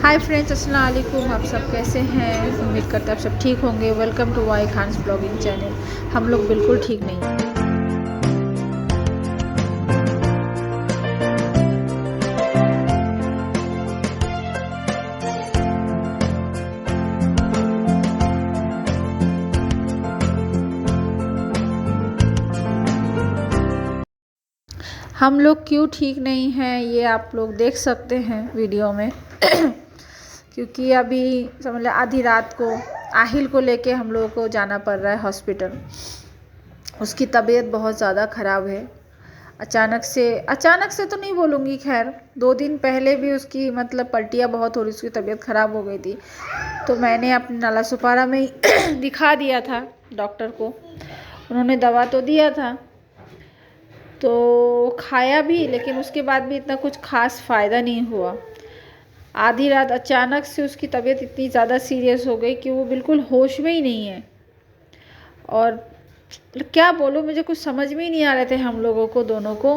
Hi friends, अस्सलाम वालेकुम। आप सब कैसे हैं? उम्मीद करते हैं आप सब ठीक होंगे। Welcome to Y Khan's blogging channel. हम लोग बिल्कुल ठीक नहीं हैं। हम लोग क्यों ठीक नहीं हैं ये आप लोग देख सकते हैं वीडियो में। क्योंकि अभी समझ लो आधी रात को आहिल को लेके हम लोगों को जाना पड़ रहा है हॉस्पिटल। उसकी तबीयत बहुत ज़्यादा ख़राब है। अचानक से तो नहीं बोलूँगी, खैर 2 दिन पहले भी उसकी मतलब पलटियाँ बहुत हो रही, उसकी तबीयत ख़राब हो गई थी। तो मैंने अपने नाला सुपारा में ही दिखा दिया था डॉक्टर को। उन्होंने दवा तो दिया था तो खाया भी, लेकिन उसके बाद भी इतना कुछ खास फ़ायदा नहीं हुआ। आधी रात अचानक से उसकी तबीयत इतनी ज़्यादा सीरियस हो गई कि वो बिल्कुल होश में ही नहीं है। और क्या बोलूँ, मुझे कुछ समझ में ही नहीं आ रहे थे हम लोगों को दोनों को।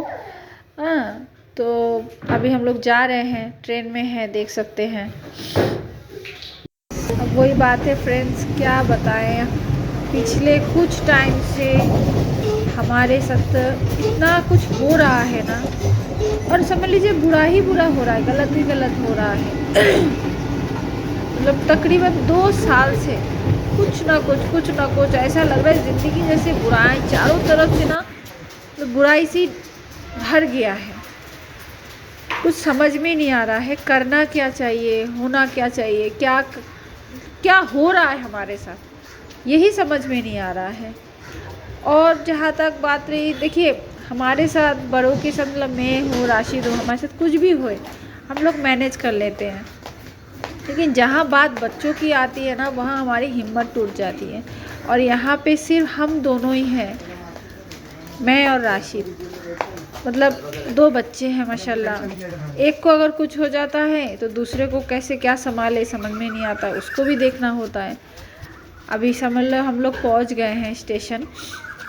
हाँ, तो अभी हम लोग जा रहे हैं, ट्रेन में हैं, देख सकते हैं। अब वही बात है फ्रेंड्स, क्या बताएं, पिछले कुछ टाइम से हमारे साथ इतना कुछ हो रहा है ना, और समझ लीजिए बुरा ही बुरा हो रहा है, गलत ही गलत हो रहा है। मतलब तकरीबन 2 साल से कुछ ना कुछ ऐसा लग रहा है ज़िंदगी जैसे बुराई चारों तरफ से ना, तो बुराई सी भर गया है। कुछ समझ में नहीं आ रहा है करना क्या चाहिए, होना क्या चाहिए, क्या हो रहा है हमारे साथ, यही समझ में नहीं आ रहा है। और जहाँ तक बात रही, देखिए हमारे साथ बड़ों के साथ, मतलब मैं हूँ, राशिद हो, हमारे साथ कुछ भी होए हम लोग मैनेज कर लेते हैं। लेकिन जहाँ बात बच्चों की आती है ना, वहाँ हमारी हिम्मत टूट जाती है। और यहाँ पे सिर्फ हम दोनों ही हैं, मैं और राशिद। मतलब 2 बच्चे हैं माशाल्लाह। एक को अगर कुछ हो जाता है तो दूसरे को कैसे क्या संभाले समझ में नहीं आता, उसको भी देखना होता है। अभी समझ लो हम लोग पहुँच गए हैं स्टेशन,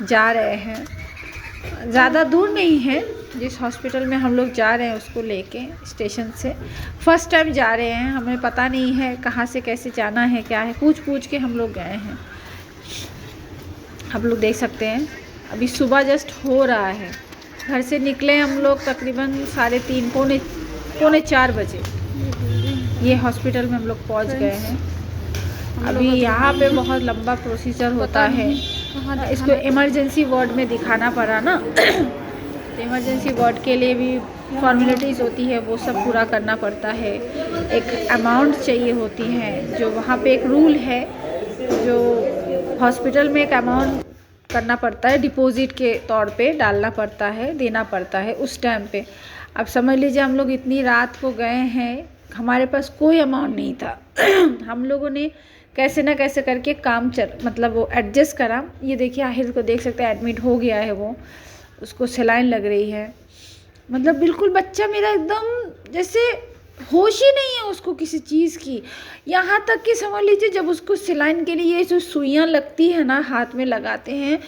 जा रहे हैं। ज़्यादा दूर नहीं है, जिस हॉस्पिटल में हम लोग जा रहे हैं उसको लेके स्टेशन से। फर्स्ट टाइम जा रहे हैं, हमें पता नहीं है कहाँ से कैसे जाना है, क्या है, पूछ के हम लोग गए हैं। आप लोग देख सकते हैं अभी सुबह जस्ट हो रहा है। घर से निकले हम लोग तकरीबन 3:30 पौने 4 बजे। ये हॉस्पिटल में हम लोग पहुँच गए हैं। अभी यहाँ पे बहुत लंबा प्रोसीजर होता है। इसको इमरजेंसी वार्ड में दिखाना पड़ा ना। तो इमरजेंसी वार्ड के लिए भी फॉर्मेलिटीज़ होती है, वो सब पूरा करना पड़ता है। एक अमाउंट चाहिए होती है, जो वहाँ पे एक रूल है, जो हॉस्पिटल में एक अमाउंट करना पड़ता है, डिपॉजिट के तौर पे डालना पड़ता है, देना पड़ता है उस टाइम पे। अब समझ लीजिए हम लोग इतनी रात को गए हैं, हमारे पास कोई अमाउंट नहीं था। हम लोगों ने कैसे ना कैसे करके काम मतलब वो एडजस्ट करा। ये देखिए आहिल को देख सकते हैं, एडमिट हो गया है वो, उसको सलाइन लग रही है। मतलब बिल्कुल बच्चा मेरा एकदम जैसे होश ही नहीं है उसको किसी चीज़ की। यहाँ तक कि समझ लीजिए जब उसको सलाइन के लिए जो सुइयाँ लगती है ना, हाथ में लगाते हैं,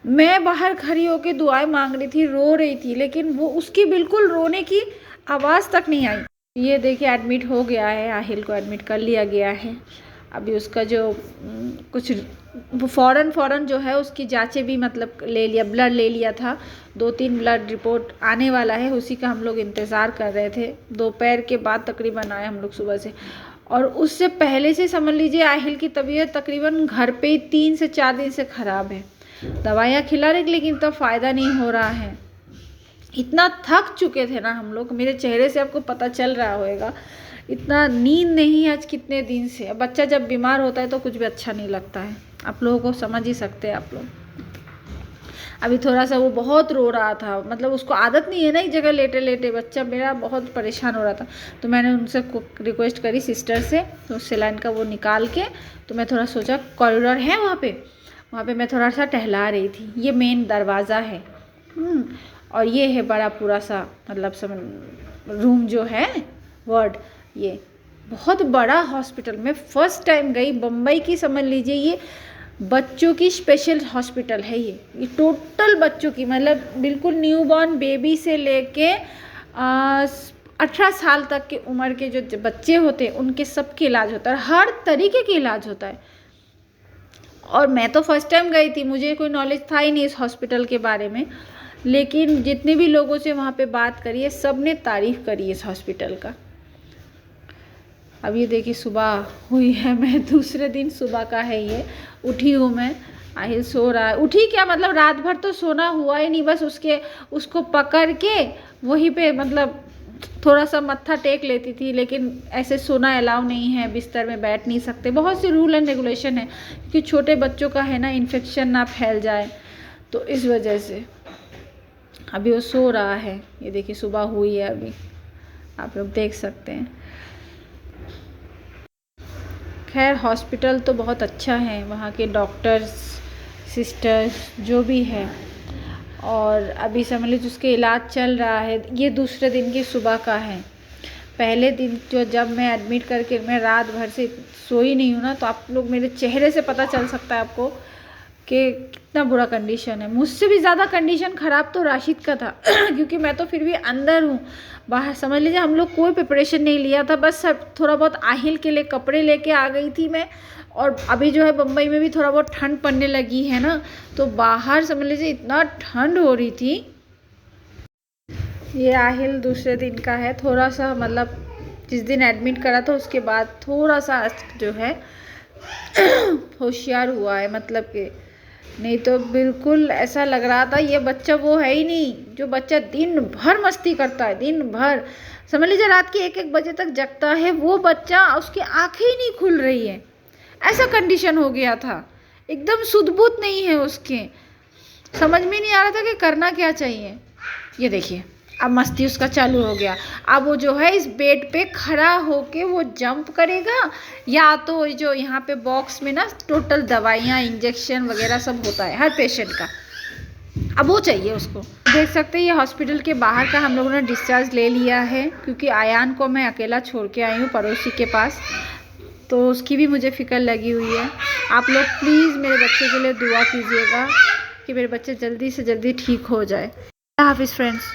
मैं बाहर खड़ी होकर दुआएं मांग रही थी, रो रही थी, लेकिन वो उसकी बिल्कुल रोने की आवाज़ तक नहीं आई। ये देखिए एडमिट हो गया है, आहिल को एडमिट कर लिया गया है। अभी उसका जो कुछ फ़ौरन जो है उसकी जांचें भी मतलब ले लिया, ब्लड ले लिया था। 2-3 ब्लड रिपोर्ट आने वाला है, उसी का हम लोग इंतज़ार कर रहे थे। दोपहर के बाद तकरीबन आए हम लोग सुबह से। और उससे पहले से समझ लीजिए आहिल की तबीयत तकरीबन घर पे 3 से 4 दिन से ख़राब है। दवाइयाँ खिला रही, लेकिन तब फ़ायदा नहीं हो रहा है। इतना थक चुके थे ना हम लोग, मेरे चेहरे से आपको पता चल रहा होगा। इतना नींद नहीं आज कितने दिन से। बच्चा जब बीमार होता है तो कुछ भी अच्छा नहीं लगता है, आप लोगों को समझ ही सकते हैं आप लोग। अभी थोड़ा सा वो बहुत रो रहा था, मतलब उसको आदत नहीं है ना एक जगह लेटे लेटे, बच्चा मेरा बहुत परेशान हो रहा था। तो मैंने उनसे रिक्वेस्ट करी सिस्टर से, तो सलाइन का वो निकाल के, तो मैं थोड़ा सोचा कॉरिडोर है वहाँ पे मैं थोड़ा सा टहला रही थी। ये मेन दरवाज़ा है, और ये है बड़ा पूरा सा मतलब रूम जो है वार्ड। ये बहुत बड़ा हॉस्पिटल, मैं फ़र्स्ट टाइम गई बम्बई की, समझ लीजिए ये बच्चों की स्पेशल हॉस्पिटल है। ये टोटल बच्चों की, मतलब बिल्कुल न्यूबॉर्न बेबी से लेके 18 साल तक के उम्र के जो बच्चे होते हैं उनके सबके इलाज होता है, हर तरीके के इलाज होता है। और मैं तो फर्स्ट टाइम गई थी, मुझे कोई नॉलेज था ही नहीं इस हॉस्पिटल के बारे में, लेकिन जितने भी लोगों से वहाँ पे बात करी है सब ने तारीफ़ करी है इस हॉस्पिटल का। अब ये देखिए सुबह हुई है, मैं दूसरे दिन सुबह का है ये, उठी हूँ मैं। आहिल सो रहा है, उठी क्या मतलब रात भर तो सोना हुआ ही नहीं, बस उसको पकड़ के वहीं पे मतलब थोड़ा सा मत्था टेक लेती थी, लेकिन ऐसे सोना अलाउ नहीं है, बिस्तर में बैठ नहीं सकते, बहुत से रूल एंड रेगुलेशन है क्योंकि छोटे बच्चों का है ना, इन्फेक्शन ना फैल जाए, तो इस वजह से अभी वो सो रहा है। ये देखिए सुबह हुई है अभी, आप लोग देख सकते हैं। खैर हॉस्पिटल तो बहुत अच्छा है, वहाँ के डॉक्टर्स सिस्टर्स जो भी है, और अभी समझ लीजिए उसके इलाज चल रहा है। ये दूसरे दिन की सुबह का है। पहले दिन जब मैं एडमिट करके मैं रात भर से सोई नहीं हूँ ना, तो आप लोग मेरे चेहरे से पता चल सकता है आपको कि कितना बुरा कंडीशन है। मुझसे भी ज़्यादा कंडीशन ख़राब तो राशिद का था क्योंकि मैं तो फिर भी अंदर हूँ, बाहर समझ लीजिए हम लोग कोई प्रिपरेशन नहीं लिया था, बस सब थोड़ा बहुत आहिल के लिए कपड़े लेके आ गई थी मैं। और अभी जो है बम्बई में भी थोड़ा बहुत ठंड पड़ने लगी है ना, तो बाहर समझ लीजिए इतना ठंड हो रही थी। ये आहिल दूसरे दिन का है, थोड़ा सा मतलब जिस दिन एडमिट करा था उसके बाद थोड़ा सा जो है होशियार हुआ है, मतलब कि नहीं तो बिल्कुल ऐसा लग रहा था ये बच्चा वो है ही नहीं जो बच्चा दिन भर मस्ती करता है, दिन भर समझ लीजिए रात के 1-1 बजे तक जगता है, वो बच्चा उसकी आंखें ही नहीं खुल रही है, ऐसा कंडीशन हो गया था। एकदम सुध-बुध नहीं है उसके, समझ में नहीं आ रहा था कि करना क्या चाहिए। ये देखिए अब मस्ती उसका चालू हो गया। अब वो जो है इस बेड पे खड़ा होके वो जंप करेगा, या तो जो यहाँ पे बॉक्स में ना टोटल दवाइयाँ इंजेक्शन वगैरह सब होता है हर पेशेंट का, अब वो चाहिए उसको। देख सकते हैं ये हॉस्पिटल के बाहर का हम लोगों ने डिस्चार्ज ले लिया है, क्योंकि आयान को मैं अकेला छोड़ के आई हूँ पड़ोसी के पास, तो उसकी भी मुझे फ़िक्र लगी हुई है। आप लोग प्लीज़ मेरे बच्चे के लिए दुआ कीजिएगा कि मेरे बच्चे जल्दी से जल्दी ठीक हो जाए। हाफिज़ फ्रेंड्स।